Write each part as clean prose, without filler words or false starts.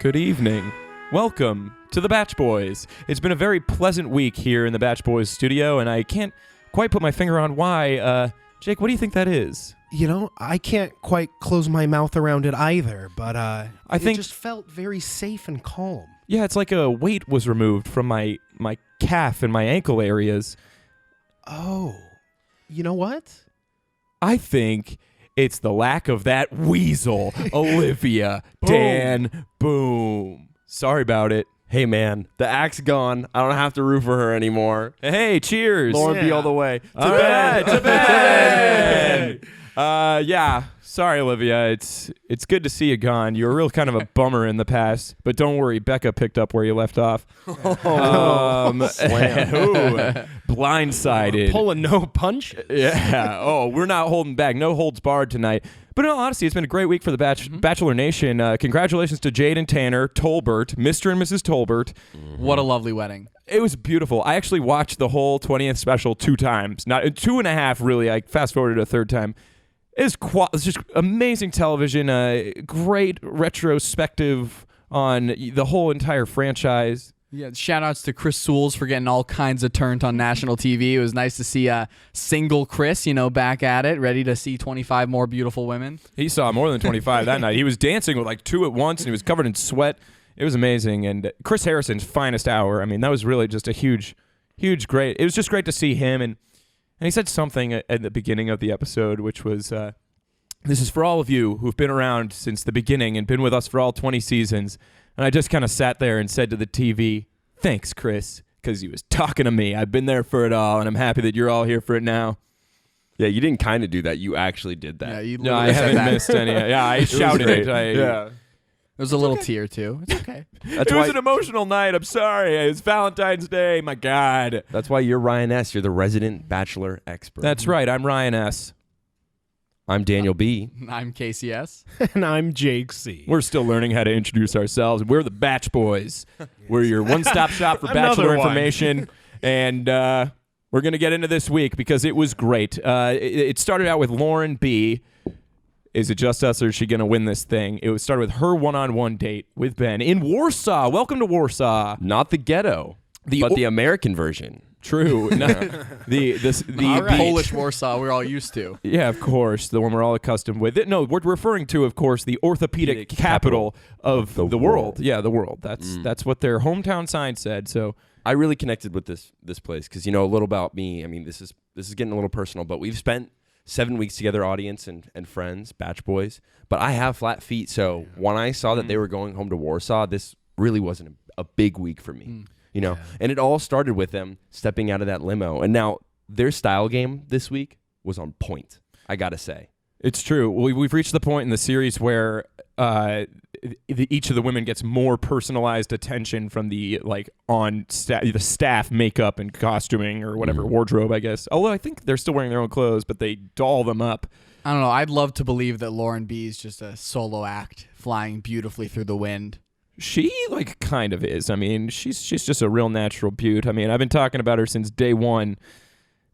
Good evening. Welcome to the Batch Boys. It's been a very pleasant week here in the Batch Boys studio, and I can't quite put my finger on why. Jake, what do you think that is? You know, I can't quite close my mouth around it either, but I think it just felt very safe and calm. Yeah, it's like a weight was removed from my calf and my ankle areas. Oh, you know what? I think it's the lack of that weasel, Olivia, Dan, boom. Sorry about it. Hey, man, the axe gone. I don't have to root for her anymore. Hey, cheers. Lauren B all the way. To bed, to bed. Yeah. Sorry, Olivia. It's good to see you gone. You were real kind of a bummer in the past, but don't worry. Becca picked up where you left off. Blindsided. Pulling no punches. Yeah. Oh, we're not holding back. No holds barred tonight. But in all honesty, it's been a great week for the Bachelor Nation. Congratulations to Jade and Tanner, Tolbert, Mr. and Mrs. Tolbert. What a lovely wedding. It was beautiful. I actually watched the whole 20th special 2 times. Not 2.5, really. I fast-forwarded a third time. It's just amazing television, great retrospective on the whole entire franchise. Yeah, shout-outs to Chris Soules for getting all kinds of turned on national TV. It was nice to see single Chris, back at it, ready to see 25 more beautiful women. He saw more than 25 that night. He was dancing with like 2 at once, and he was covered in sweat. It was amazing. And Chris Harrison's finest hour. I mean, that was really just a huge great. It was just great to see him. And he said something at the beginning of the episode, which was, this is for all of you who've been around since the beginning and been with us for all 20 seasons. And I just kind of sat there and said to the TV, thanks, Chris, because he was talking to me. I've been there for it all, and I'm happy that you're all here for it now. Yeah, you didn't kind of do that. You actually did that. Yeah, you no, I haven't missed any. Yeah, I shouted it. Yeah. There was a little tear, too. It's okay. It was an emotional night. I'm sorry. It was Valentine's Day. My God. That's why you're Ryan S. You're the resident Bachelor expert. That's right. I'm Ryan S. I'm Daniel B. I'm KCS. And I'm Jake C. We're still learning how to introduce ourselves. We're the Batch Boys. We're your one-stop shop for Bachelor information. And we're going to get into this week because it was great. It started out with Lauren B. Is it just us or is she going to win this thing? It started with her one-on-one date with Ben in Warsaw. Welcome to Warsaw. Not the ghetto, but the American version. True. The Polish Warsaw we're all used to. Yeah, of course. The one we're all accustomed with. No, we're referring to, of course, the orthopedic capital of the world. Yeah, the world. That's what their hometown sign said. So I really connected with this place because, a little about me. I mean, this is getting a little personal, but we've spent 7 weeks together, audience and friends, Batch Boys. But I have flat feet, so when I saw that they were going home to Warsaw, this really wasn't a big week for me. And it all started with them stepping out of that limo. And now their style game this week was on point, I got to say. It's true. We've reached the point in the series where each of the women gets more personalized attention from the the staff makeup and costuming or whatever, wardrobe, I guess. Although I think they're still wearing their own clothes, but they doll them up. I don't know. I'd love to believe that Lauren B is just a solo act flying beautifully through the wind. She kind of is. I mean, she's just a real natural beaut. I mean, I've been talking about her since day one,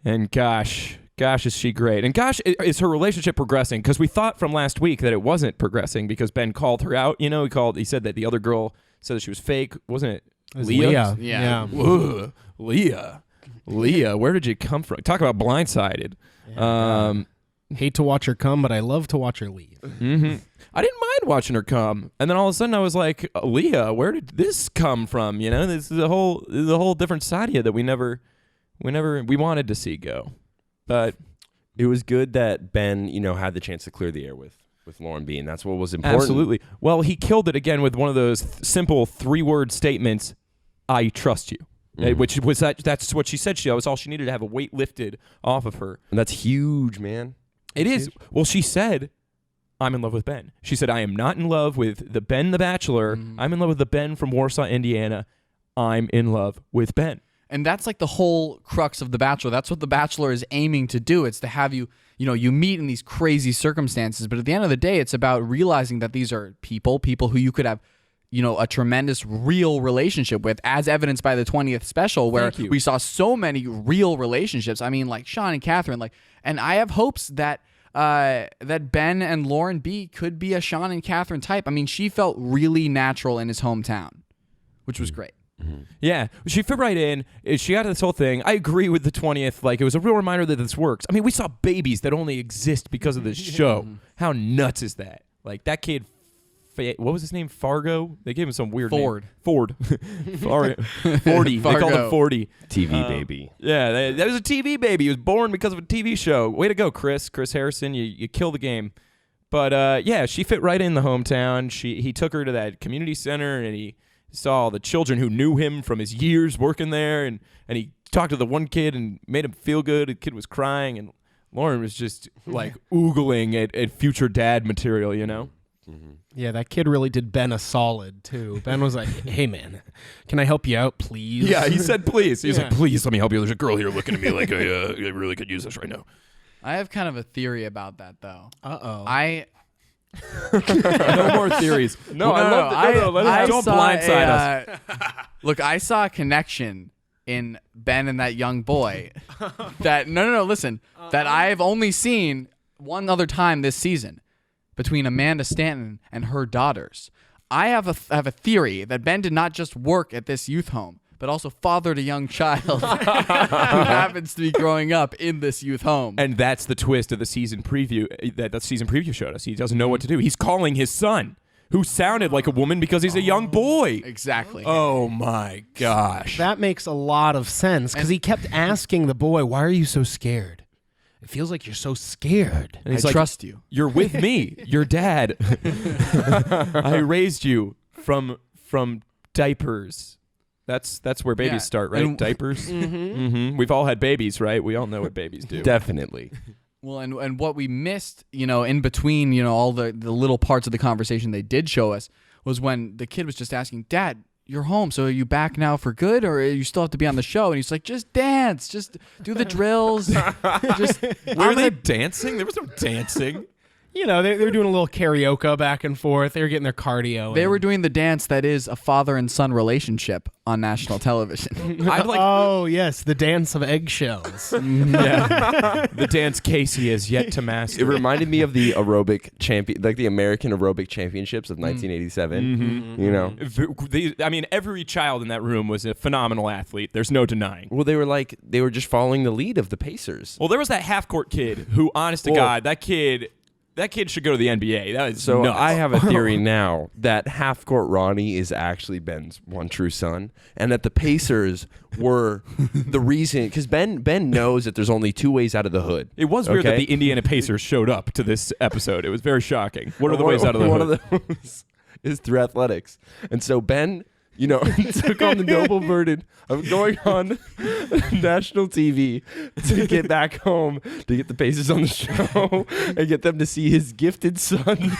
and gosh, is she great. And gosh, is her relationship progressing? Because we thought from last week that it wasn't progressing because Ben called her out. He said that the other girl said that she was fake. Wasn't it? Leah. Yeah. Ugh, Leah, where did you come from? Talk about blindsided. Yeah. Hate to watch her come, but I love to watch her leave. Mm-hmm. I didn't mind watching her come, and then all of a sudden I was like, Leah, where did this come from? This is a whole different side of you that we wanted to see go. But it was good that Ben, had the chance to clear the air with Lauren B, and that's what was important. Absolutely. Well, he killed it again with one of those simple 3-word statements, I trust you. Which was that's what she said. That was all she needed to have a weight lifted off of her. And that's huge, man. It is. Huge. Well, she said, I'm in love with Ben. She said, I am not in love with the Ben the Bachelor. I'm in love with the Ben from Warsaw, Indiana. I'm in love with Ben. And that's like the whole crux of The Bachelor. That's what The Bachelor is aiming to do. It's to have you meet in these crazy circumstances. But at the end of the day, it's about realizing that these are people who you could have, a tremendous real relationship with, as evidenced by the 20th special, where we saw so many real relationships. I mean, like Sean and Catherine, and I have hopes that that Ben and Lauren B could be a Sean and Catherine type. I mean, she felt really natural in his hometown, which was great. Yeah, she fit right in. She got this whole thing. I agree with the 20th. Like, it was a real reminder that this works. I mean, we saw babies that only exist because of this show. How nuts is that? Like, that kid, what was his name? Fargo? They gave him some weird Ford. name. Ford. 40. They called him 40. TV baby. Yeah, that was a TV baby. He was born because of a TV show. Way to go, Chris Harrison. You killed the game. But, yeah, she fit right in the hometown. He took her to that community center, and he saw all the children who knew him from his years working there, and he talked to the one kid and made him feel good. The kid was crying, and Lauren was just like oogling at future dad material, you know? Yeah, that kid really did Ben a solid, too. Ben was like, hey, man, can I help you out, please? Yeah, he said please. He was Yeah. like, please let me help you. There's a girl here looking at me like I really could use this right now. I have kind of a theory about that, though. Uh-oh. No more theories. No, I love it. No, let I us don't saw blindside us. Look, I saw a connection in Ben and that young boy that listen, that I've only seen one other time this season between Amanda Stanton and her daughters. I have a theory that Ben did not just work at this youth home, but also fathered a young child who happens to be growing up in this youth home. And that's the twist of the season preview that the season preview showed us. He doesn't know what to do. He's calling his son, who sounded like a woman because he's a young boy. Exactly. Oh my gosh. That makes a lot of sense because he kept asking the boy, why are you so scared? It feels like you're so scared. And he's I like, trust you. You're with me. Your dad. I raised you from diapers. That's where babies Yeah. start, right? And- diapers. We've all had babies, right? We all know what babies do. Definitely. Well, and what we missed, in between, all the little parts of the conversation they did show us was when the kid was just asking, Dad, you're home, so are you back now for good, or you still have to be on the show? And he's like, just dance, just do the drills. Just Were they dancing? There was no dancing. They were doing a little karaoke back and forth. They were getting their cardio. They in. were doing the dance that is a father and son relationship on national television. I'm like, Oh, yes, the dance of eggshells. yeah. The dance Casey has yet to It master. reminded me of the aerobic champion, like the American Aerobic Championships of 1987. You know, Every child in that room was a phenomenal athlete. There's no denying. well, they were just following the lead of the Pacers. Well, there was that half-court kid who, honest to Well- God, that kid should go to the NBA. That is So nuts. I have a theory now that half court Ronnie is actually Ben's one true son, and that the Pacers were the reason because Ben knows that there's only two ways out of the hood. It was weird that Okay? the Indiana Pacers showed up to this episode. It was very shocking. What are the ways out of the One hood? of those is through athletics, and so Ben, took on the noble burden of going on national TV to get back home to get the Pacers on the show and get them to see his gifted son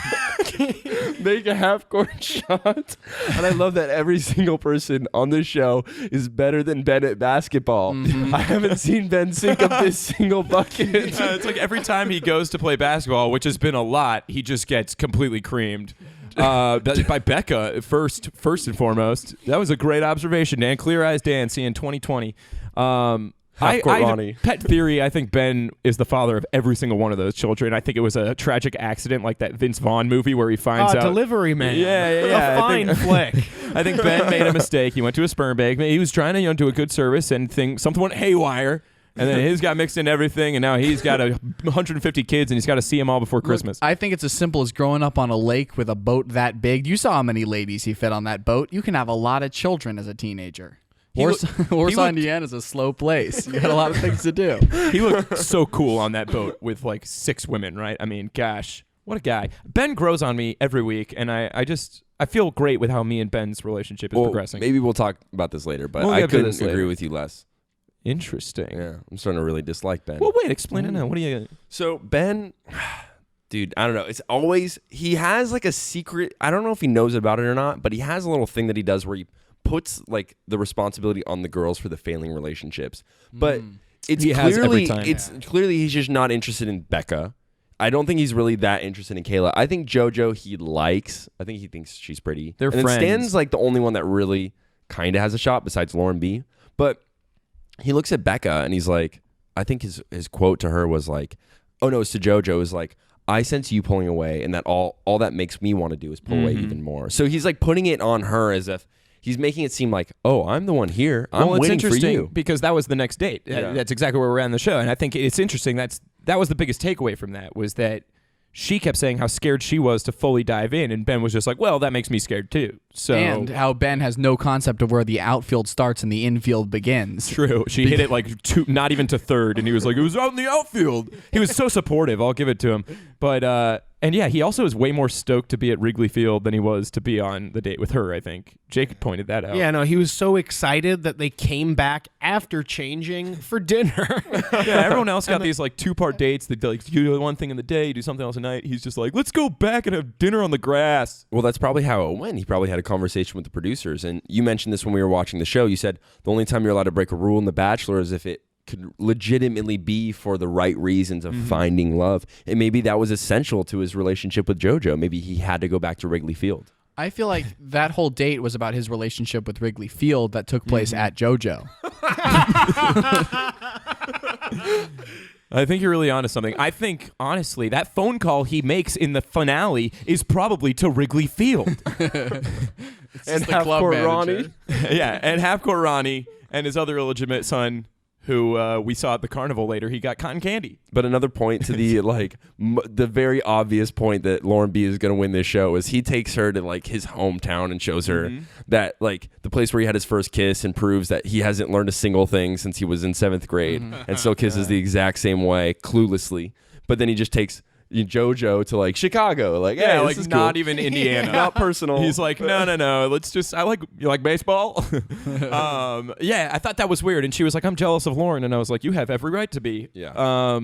make a half-court shot. And I love that every single person on this show is better than Ben at basketball. I haven't seen Ben sink up this single bucket. It's like every time he goes to play basketball, which has been a lot, he just gets completely creamed. By Becca, first and foremost. That was a great observation, Dan. Clear eyes, Dancin, 2020. Half-court Ronnie. Pet theory, I think Ben is the father of every single one of those children. I think it was a tragic accident like that Vince Vaughn movie where he finds out. Delivery Man. Yeah. A fine flick. I think Ben made a mistake. He went to a sperm bank. He was trying to do a good service and something went haywire. And then his got mixed into everything, and now he's got 150 kids, and he's got to see them all before Christmas. I think it's as simple as growing up on a lake with a boat that big. You saw how many ladies he fit on that boat. You can have a lot of children as a teenager. Warsaw, Indiana is a slow place. You got a lot of things to do. He looked so cool on that boat with like 6 women, right? I mean, gosh, what a guy. Ben grows on me every week, and I feel great with how me and Ben's relationship is progressing. Maybe we'll talk about this later, but We'll I get to couldn't this later. agree with you less. Interesting. Yeah, I'm starting to really dislike Ben. Well, wait, explain it now. What do you... So Ben, dude, I don't know. It's always, he has like a secret, I don't know if he knows about it or not, but he has a little thing that he does where he puts like the responsibility on the girls for the failing relationships. But it's He has every clearly, time. it's clearly he's just not interested in Becca. I don't think he's really that interested in Kayla. I think Jojo he likes. I think he thinks she's pretty. They're and friends. Then Stan's like the only one that really kind of has a shot besides Lauren B. But he looks at Becca and he's like, I think his quote to her was like, Oh no, it's to Jojo. Is like, I sense you pulling away, and that all that makes me want to do is pull away even more. So he's like putting it on her as if he's making it seem like, oh, I'm the one here. I'm it's waiting for interesting you. because that was the next date. Yeah. That's exactly where we're at in the show, and I think it's interesting. That was the biggest takeaway from that was that she kept saying how scared she was to fully dive in, and Ben was just like, well, that makes me scared too. So And how Ben has no concept of where the outfield starts and the infield begins. true. She hit it like not even to third, and he was like, it was out in the outfield. He was so supportive. I'll give it to him. But and yeah, he also is way more stoked to be at Wrigley Field than he was to be on the date with her, I think. Jake pointed that out. Yeah, no, he was so excited that they came back after changing for dinner. Yeah, everyone else got these like 2-part dates. They like, you do one thing in the day, you do something else at night. He's just like, let's go back and have dinner on the grass. Well, that's probably how it went. He probably had a conversation with the producers. And you mentioned this when we were watching the show. You said the only time you're allowed to break a rule in The Bachelor is if it could legitimately be for the right reasons of finding love. And maybe that was essential to his relationship with Jojo. Maybe he had to go back to Wrigley Field. I feel like that whole date was about his relationship with Wrigley Field that took place at JoJo. I think you're really onto something. I think, honestly, that phone call he makes in the finale is probably to Wrigley Field. And the club half-court manager. Ronnie. Yeah, and half-court Ronnie and his other illegitimate son, who we saw at the carnival later, he got cotton candy. But another point to the the very obvious point that Lauren B is going to win this show is he takes her to like his hometown and shows her that like the place where he had his first kiss and proves that he hasn't learned a single thing since he was in 7th grade and still kisses the exact same way cluelessly. But then he just takes Jojo to like Chicago, like Yeah, hey, like this is not cool. even Indiana. Not personal. He's like, no. Let's just. You like baseball? Yeah, I thought that was weird, and she was like, I'm jealous of Lauren, and I was like, you have every right to be. Yeah.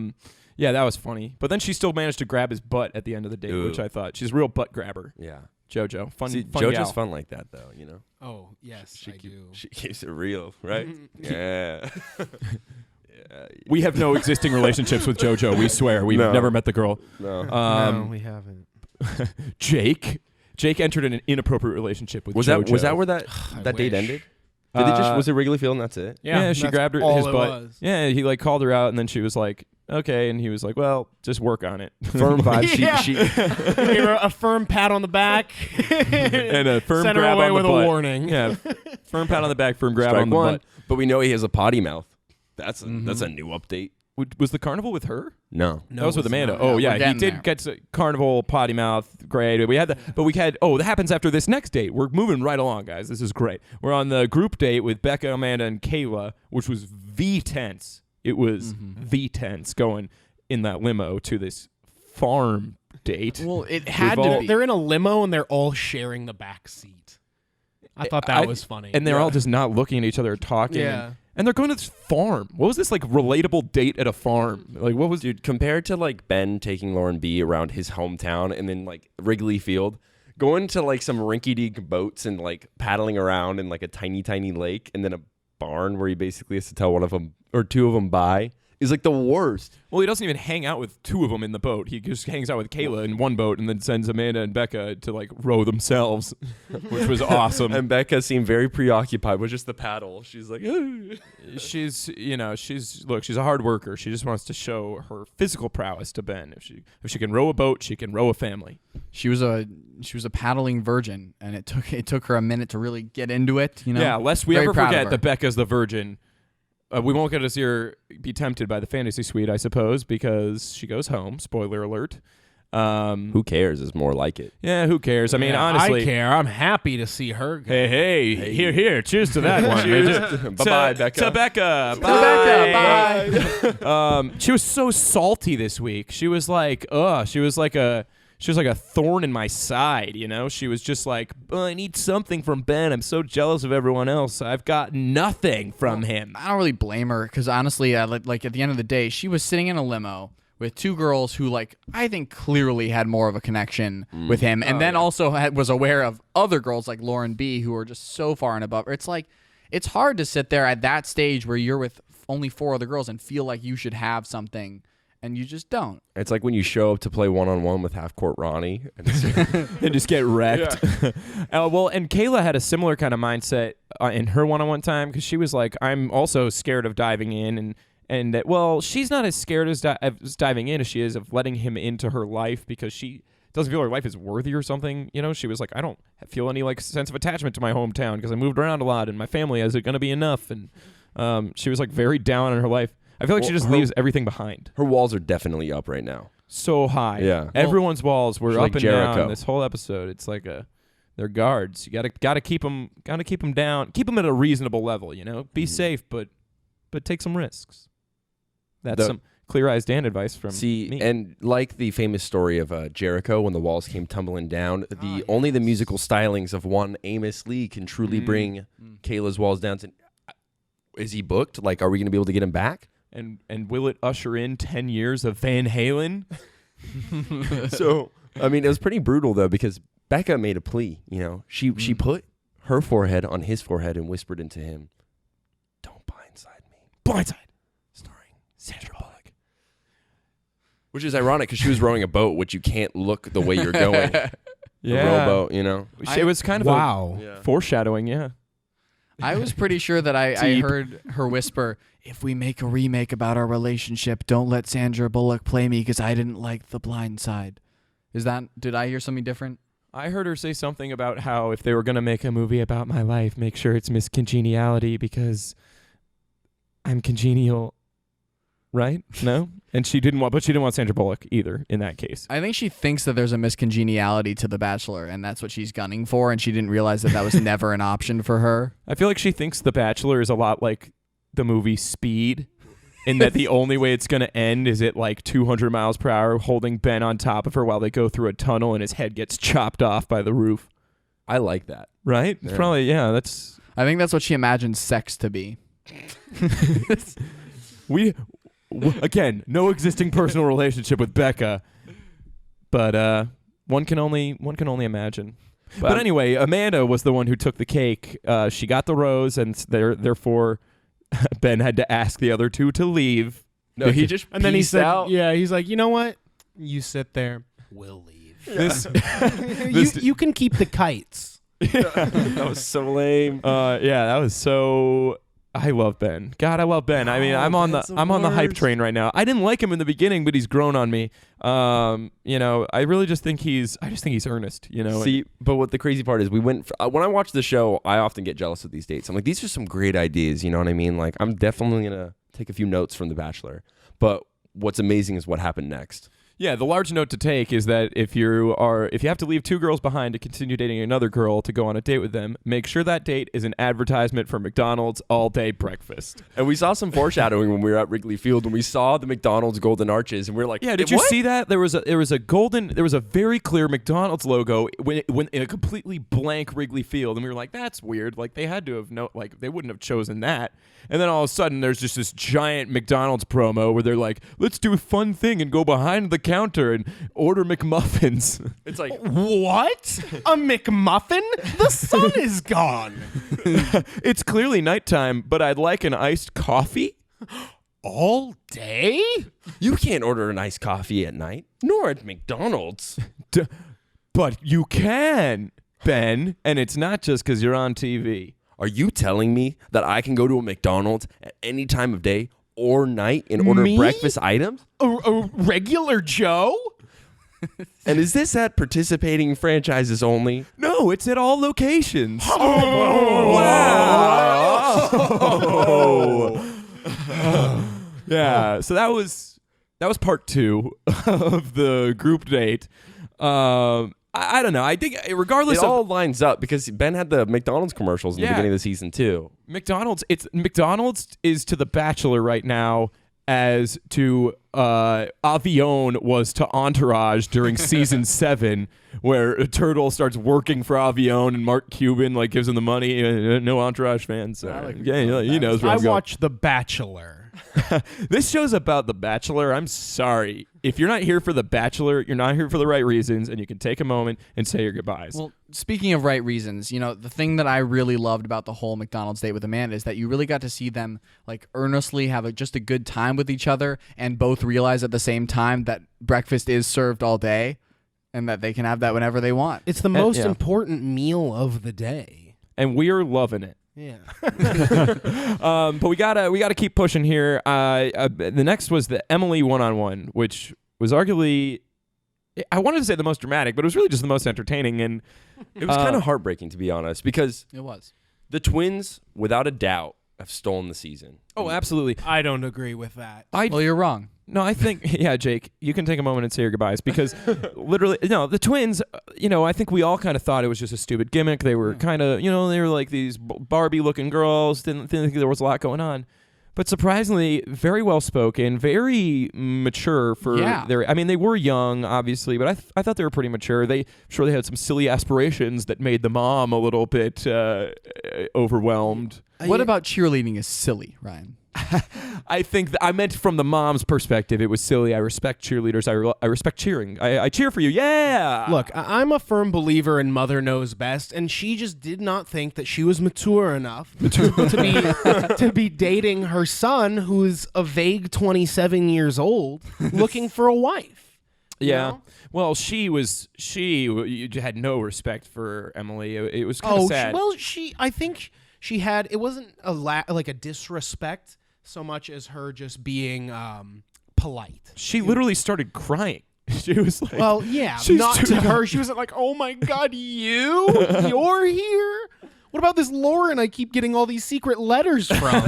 Yeah, that was funny. But then she still managed to grab his butt at the end of the date, Ooh. which I thought she's a real butt grabber. Yeah. Jojo, fun. See, fun Jojo's gal. fun like that though, you know. Oh, yes, I do. She keeps it real, right? Yeah. We have no existing relationships with Jojo. We swear. We've No. never met the girl. No. No, we haven't. Jake entered in an inappropriate relationship with Was Jojo. that where that I date wish. ended? Did it just was it Wrigley Field and that's it? Yeah, she that's grabbed her all his it butt. was. Yeah, he like called her out, and then she was like, "Okay," and he was like, "Well, just work on it." Firm vibe. Yeah. She Gave her a firm pat on the back and a firm sent her grab away on the with butt. a warning. Yeah, firm pat on the back, firm grab strike on the one. butt. But we know he has a potty mouth. That's a new update. Was the carnival with her? No. That was with it's Amanda. not. Oh Yeah, yeah, we're he getting did there. get to carnival potty mouth. Great. We had that happens after this next date. We're moving right along, guys. This is great. We're on the group date with Becca, Amanda, and Kayla, which was the tense. It was the tense going in that limo to this farm date. Well, it had We've to all- be. They're in a limo and they're all sharing the back seat. I thought that was funny. And they're all just not looking at each other or talking. Yeah. And they're going to this farm. What was this like relatable date at a farm? Like what was Dude, compared to like Ben taking Lauren B around his hometown and then like Wrigley Field, going to like some rinky-dink boats and like paddling around in like a tiny lake and then a barn where he basically has to tell one of them or two of them bye is like the worst. Well, he doesn't even hang out with two of them in the boat. He just hangs out with Kayla in one boat and then sends Amanda and Becca to like row themselves, which was awesome. And Becca seemed very preoccupied with just the paddle. She's like, She's a hard worker. She just wants to show her physical prowess to Ben. If she can row a boat, she can row a family. She was a paddling virgin, and it took her a minute to really get into it. You know. Yeah, lest we Very ever proud of forget her. that Becca's the virgin. We won't get to see her be tempted by the fantasy suite, I suppose, because she goes home. Spoiler alert. who cares is more like it. Yeah, who cares? I mean, Yeah, honestly. I care. I'm happy to see her go. Hey, here. Cheers to that one. Cheers. Bye-bye, Becca. To Becca. Bye. She was so salty this week. She was like, she was like a thorn in my side, you know? She was just like, I need something from Ben. I'm so jealous of everyone else. I've got nothing from him. I don't really blame her because honestly, like at the end of the day, she was sitting in a limo with two girls who, like, I think clearly had more of a connection with him, and then also was aware of other girls like Lauren B, who are just so far and above her. It's like, it's hard to sit there at that stage where you're with only four other girls and feel like you should have something, and you just don't. It's like when you show up to play one-on-one with half-court Ronnie. And And just get wrecked. Well, and Kayla had a similar kind of mindset in her one-on-one time because she was like, I'm also scared of diving in, and that, well, she's not as scared as diving in as she is of letting him into her life because she doesn't feel her life is worthy or something. You know, she was like, I don't feel any like sense of attachment to my hometown because I moved around a lot and my family, is it going to be enough? And she was like very down in her life. I feel like she just leaves everything behind. Her walls are definitely up right now. So high. Yeah. Everyone's walls were up like and Jericho. down this whole episode. It's like they're guards. You gotta keep them down. Keep them at a reasonable level, you know? Be safe, but take some risks. That's some Clear Eyes Dan advice from me. And like the famous story of Jericho when the walls came tumbling down, only the musical stylings of one Amos Lee can truly bring Kayla's walls down. Is he booked? Like, are we going to be able to get him back? And will it usher in 10 years of Van Halen? So, I mean, it was pretty brutal, though, because Becca made a plea, you know. She put her forehead on his forehead and whispered into him, "Don't blindside me." Blindside. Starring Sandra Bullock. Which is ironic because she was rowing a boat, which you can't look the way you're going. Yeah. A rowboat, you know. It was kind of a foreshadowing, yeah. I was pretty sure that I heard her whisper, if we make a remake about our relationship, don't let Sandra Bullock play me because I didn't like The Blind Side. Did I hear something different? I heard her say something about how if they were going to make a movie about my life, make sure it's Miss Congeniality because I'm congenial, right? No? And she didn't want Sandra Bullock either in that case. I think she thinks that there's a miscongeniality to The Bachelor, and that's what she's gunning for, and she didn't realize that was never an option for her. I feel like she thinks The Bachelor is a lot like the movie Speed, in that the only way it's going to end is at like 200 miles per hour holding Ben on top of her while they go through a tunnel and his head gets chopped off by the roof. I like that. Right? Yeah. Probably, that's... I think that's what she imagines sex to be. Again, no existing personal relationship with Becca, but one can only imagine. But anyway, Amanda was the one who took the cake. She got the rose, and therefore Ben had to ask the other two to leave. No, he just and then he peaced said, out. "Yeah." He's like, "You know what? You sit there. We'll leave. You can keep the kites." That was so lame. Yeah, that was so. I love Ben. God, I love Ben. I mean, I'm on the hype train right now. I didn't like him in the beginning, but he's grown on me. You know, I really just think he's earnest. You know. See, but what the crazy part is, when I watch the show, I often get jealous of these dates. I'm like, these are some great ideas. You know what I mean? Like, I'm definitely gonna take a few notes from The Bachelor. But what's amazing is what happened next. Yeah, the large note to take is that if you have to leave two girls behind to continue dating another girl to go on a date with them, make sure that date is an advertisement for McDonald's all-day breakfast. And we saw some foreshadowing when we were at Wrigley Field when we saw the McDonald's golden arches, and we were like, "Yeah, did you see that? There was a very clear McDonald's logo when in a completely blank Wrigley Field, and we were like, that's weird. Like they had to have they wouldn't have chosen that. And then all of a sudden, there's just this giant McDonald's promo where they're like, let's do a fun thing and go behind the counter and order McMuffins. It's like, What? A McMuffin? The sun is gone. It's clearly nighttime, but I'd like an iced coffee. All day? you can't order an iced coffee at night, nor at McDonald's. But you can, Ben, and it's not just because you're on TV. Are you telling me that I can go to a McDonald's at any time of day or night and order Me? breakfast items? A regular Joe? And is this at participating franchises only? No, it's at all locations. Yeah, so that was part 2 of the group date. I don't know. I think regardless It of all lines up because Ben had the McDonald's commercials in the Yeah. beginning of the season too. McDonald's is to The Bachelor right now as to Avion was to Entourage during season 7, where Turtle starts working for Avion and Mark Cuban like gives him the money. No Entourage fans. He knows where I I'm going. watch The Bachelor. This show's about The Bachelor. I'm sorry. If you're not here for The Bachelor, you're not here for the right reasons, and you can take a moment and say your goodbyes. Well, speaking of right reasons, you know, the thing that I really loved about the whole McDonald's date with Amanda is that you really got to see them like earnestly have just a good time with each other and both realize at the same time that breakfast is served all day and that they can have that whenever they want. It's the most yeah. important meal of the day. And we are loving it. Yeah. But we gotta keep pushing here. The next was the Emily one-on-one, which was arguably, I wanted to say the most dramatic, but it was really just the most entertaining. And It was kind of heartbreaking, to be honest, because It was. the twins, without a doubt, have stolen the season. oh, absolutely. I don't agree with that. Well, you're wrong. No, I think, yeah, Jake, you can take a moment and say your goodbyes because literally, no, the twins, I think we all kind of thought it was just a stupid gimmick. They were kind of, they were like these Barbie-looking girls, didn't think there was a lot going on. But surprisingly, very well-spoken, very mature for their, I mean, they were young, obviously, but I thought they were pretty mature. They had some silly aspirations that made the mom a little bit overwhelmed. What about cheerleading is silly, Ryan? I think I meant from the mom's perspective, it was silly. I respect cheerleaders. I respect cheering. I cheer for you. Yeah. Look, I'm a firm believer in mother knows best, and she just did not think that she was mature enough to be dating her son, who's a vague 27 years old, looking for a wife. Yeah. know? Well, you had no respect for Emily. It was kind of sad. I think she had. It wasn't like a disrespect so much as her just being polite. She literally started crying. She was like, Well, yeah, she's not too to her. young. She wasn't like, "Oh my God, you're here." What about this Lauren I keep getting all these secret letters from?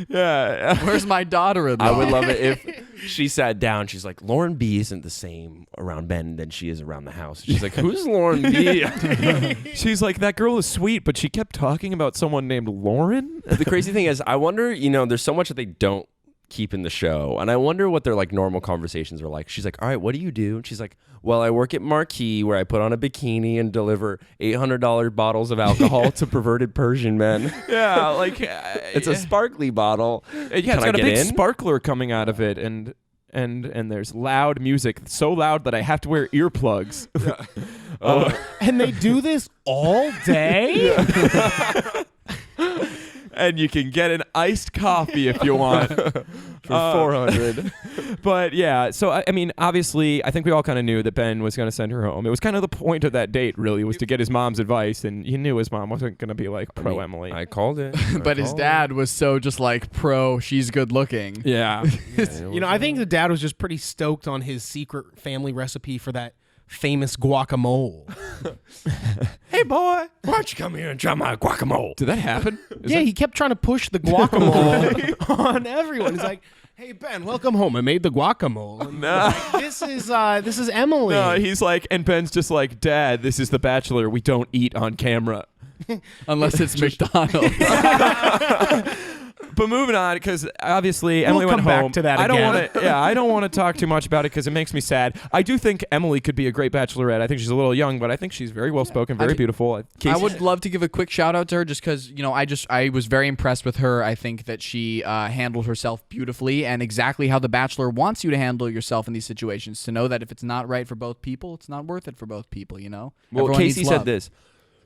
yeah. Where's my daughter-in-law? I would love it if she sat down. She's like, Lauren B isn't the same around Ben than she is around the house. She's like, who's Lauren B? She's like, that girl is sweet, but she kept talking about someone named Lauren. The crazy thing is, I wonder, there's so much that they don't keep in the show, and I wonder what their like normal conversations are like. She's like, all right, what do you do? And she's like, well, I work at Marquee, where I put on a bikini and deliver $800 bottles of alcohol to perverted Persian men. Yeah, like It's a sparkly bottle. yeah, Can it's I got a get big in? sparkler coming out of it, and there's loud music, so loud that I have to wear earplugs. And they do this all day? And you can get an iced coffee if you want. For $400. But yeah, so I mean, obviously, I think we all kind of knew that Ben was going to send her home. It was kind of the point of that date, really, was to get his mom's advice, and you knew his mom wasn't going to be like pro Emily. I called it. But his dad was so just like pro, she's good looking. Yeah. I think the dad was just pretty stoked on his secret family recipe for that famous guacamole. Hey, boy, why don't you come here and try my guacamole? Did that happen? He kept trying to push the guacamole on everyone. He's like, "Hey Ben, welcome home. I made the guacamole." And like, this is Emily. No, he's like, and Ben's just like, Dad, this is The Bachelor. We don't eat on camera. Unless it's McDonald's. But moving on, because obviously Emily We'll went come home. back to that I don't again. want to. Yeah, I don't want to talk too much about it because it makes me sad. I do think Emily could be a great Bachelorette. I think she's a little young, but I think she's very well spoken, very beautiful. I would love to give a quick shout out to her just because, I was very impressed with her. I think that she handled herself beautifully and exactly how The Bachelor wants you to handle yourself in these situations. To know that if it's not right for both people, it's not worth it for both people, Well, Everyone Casey needs said love. this.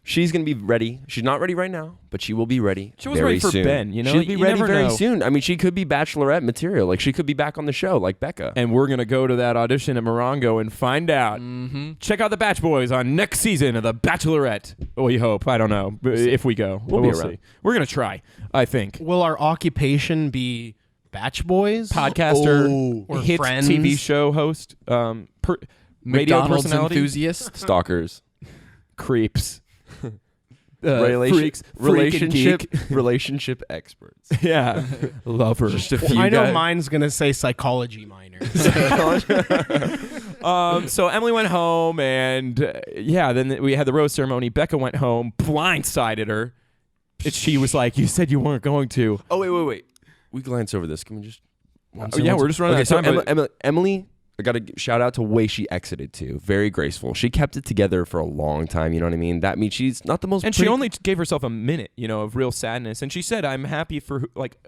She's going to be ready. She's not ready right now, but she will be ready. She was very ready for soon. Ben, She'll be You ready never very know. soon. I mean, she could be Bachelorette material. Like, she could be back on the show, like Becca. And we're going to go to that audition at Morongo and find out. Mm-hmm. Check out the Batch Boys on next season of The Bachelorette. We hope. I don't know if we go. We'll be see. around. We're going to try, I think. Will our occupation be Batch Boys? Podcaster, Or hit friends? TV show host, radio McDonald's personality, enthusiast. Stalkers. creeps. Relationship freak relationship experts. Yeah, lover. Just a few I know guys. mine's going to say psychology minor. So Emily went home, and then we had the rose ceremony. Becca went home, blindsided her. And she was like, "You said you weren't going to." Oh, wait. We glance over this. Can we just... We're just running Okay, out so of time. but- Emily, I got to shout out to the way she exited, too. Very graceful. She kept it together for a long time, you know what I mean? That means she's not the most... And she only gave herself a minute, of real sadness. And she said, "I'm happy for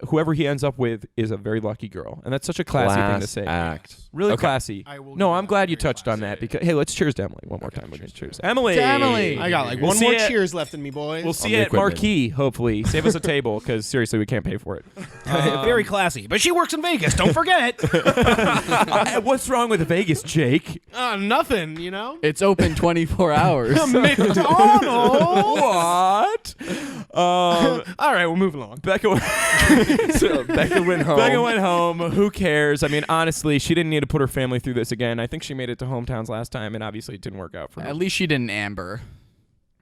whoever he ends up with is a very lucky girl." And that's such a classy thing to say. act. Really Okay. classy. I will No, give I'm that glad you very touched on that classy. because let's cheers to Emily one more time. Cheers. Emily. To Emily. I got like We'll one see more it. cheers left in me, boys. We'll see On you the at equipment. Marquee, hopefully. Save us a table because seriously, we can't pay for it. Very classy. But she works in Vegas. Don't forget. What's wrong with Vegas, Jake? Nothing, It's open 24 hours. McDonald. What? All right, we'll move along. Becca went home. Becca went home. Who cares? I mean, honestly, she didn't need to put her family through this again. I think she made it to hometowns last time, and obviously it didn't work out for her. At least she didn't Amber.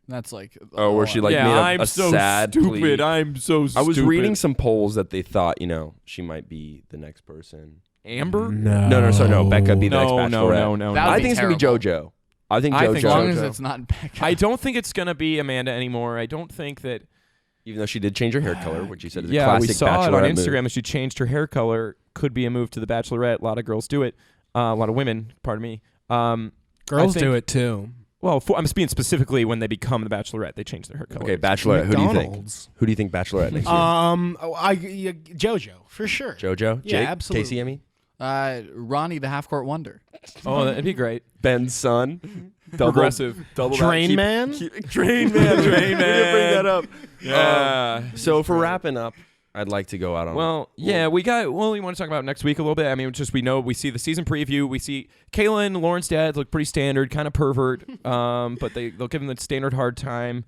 That's like where she like made I'm a so sad stupid. plea. I'm so stupid. I was reading some polls that they thought, she might be the next person. Amber? No. Becca be the next Bachelorette. No. That would I be think it's gonna be terrible. JoJo. I think I think as long JoJo. as it's not Becca. I don't think it's gonna be Amanda anymore. I don't think that. Even though she did change her hair color, which you said is a Yeah, classic we saw it on Bachelorette Instagram move. that she changed her hair color. Could be a move to the Bachelorette. A lot of girls do it. A lot of women. Pardon me. Girls do it too. Well, I'm speaking specifically when they become the Bachelorette, they change their hair color. Okay, Bachelorette. Who do you think? McDonald's. Who do you think Bachelorette next year? Jojo for sure. JoJo? Yeah, Jake? absolutely. Casey, I mean? Ronnie, the half-court wonder. Oh, that'd be great. Ben's son. Progressive. Double Drain Man. Drain Man. Drain Man. Bring that up. Yeah. So for wrapping up, I'd like to go out on. Well, yeah, we want to talk about next week a little bit. I mean, we see the season preview. We see Kayla and Lauren's dads look pretty standard, kind of pervert, but they'll give him the standard hard time.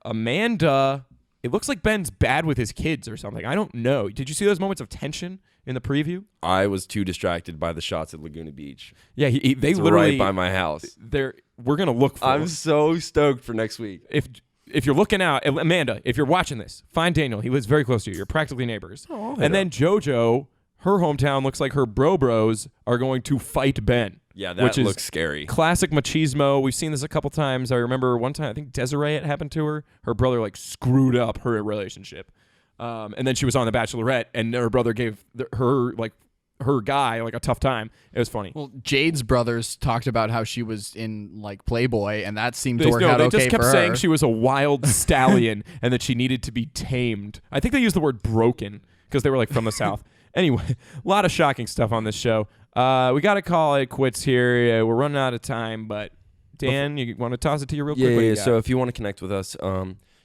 Amanda, it looks like Ben's bad with his kids or something. I don't know. Did you see those moments of tension in the preview? I was too distracted by the shots at Laguna Beach. Yeah, they It's literally right by my house. We're gonna look for. I'm so stoked for next week. If you're looking out, Amanda, if you're watching this, find Daniel. He lives very close to you. You're practically neighbors. And then Jojo, her hometown looks like her bros are going to fight Ben. Yeah, that which is looks scary. Classic machismo. We've seen this a couple times. I remember one time, I think Desiree, it happened to her. Her brother screwed up her relationship. And then she was on The Bachelorette, and her brother gave her guy a tough time. It was funny. Well, Jade's brothers talked about how she was in Playboy, and that seemed to work out they okay just kept for her. saying she was a wild stallion and that she needed to be tamed. I think they used the word broken because they were from the South. Anyway, a lot of shocking stuff on this show. We got to call it quits here. We're running out of time, but Dan, you want to toss it to you real quick? Yeah. So if you want to connect with us,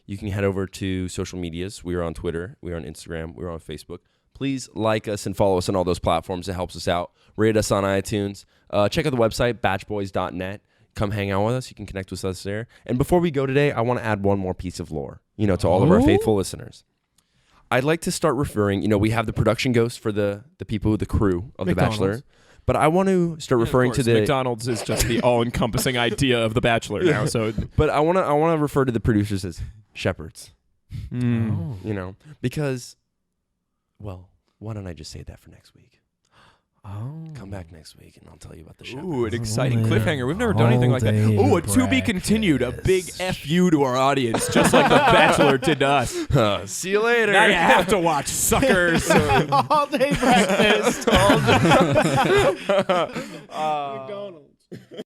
you can head over to social medias. We are on Twitter. We are on Instagram. We are on Facebook. Please like us and follow us on all those platforms. It helps us out. Rate us on iTunes. Check out the website, batchboys.net. Come hang out with us. You can connect with us there. And before we go today, I want to add one more piece of lore, to all of our faithful listeners. I'd like to start referring, we have the production ghost for the people, the crew of The Bachelor. But I want to start referring to the McDonald's is just the all-encompassing idea of The Bachelor now. So, but I want to refer to the producers as shepherds. Because, well, why don't I just say that for next week? Come back next week and I'll tell you about the shepherds. ooh, an exciting cliffhanger. We've never done anything like that. Ooh, a to be continued. A big F you to our audience, just like The Bachelor did to us. See you later. Now you have to watch, suckers. All day breakfast. McDonald's.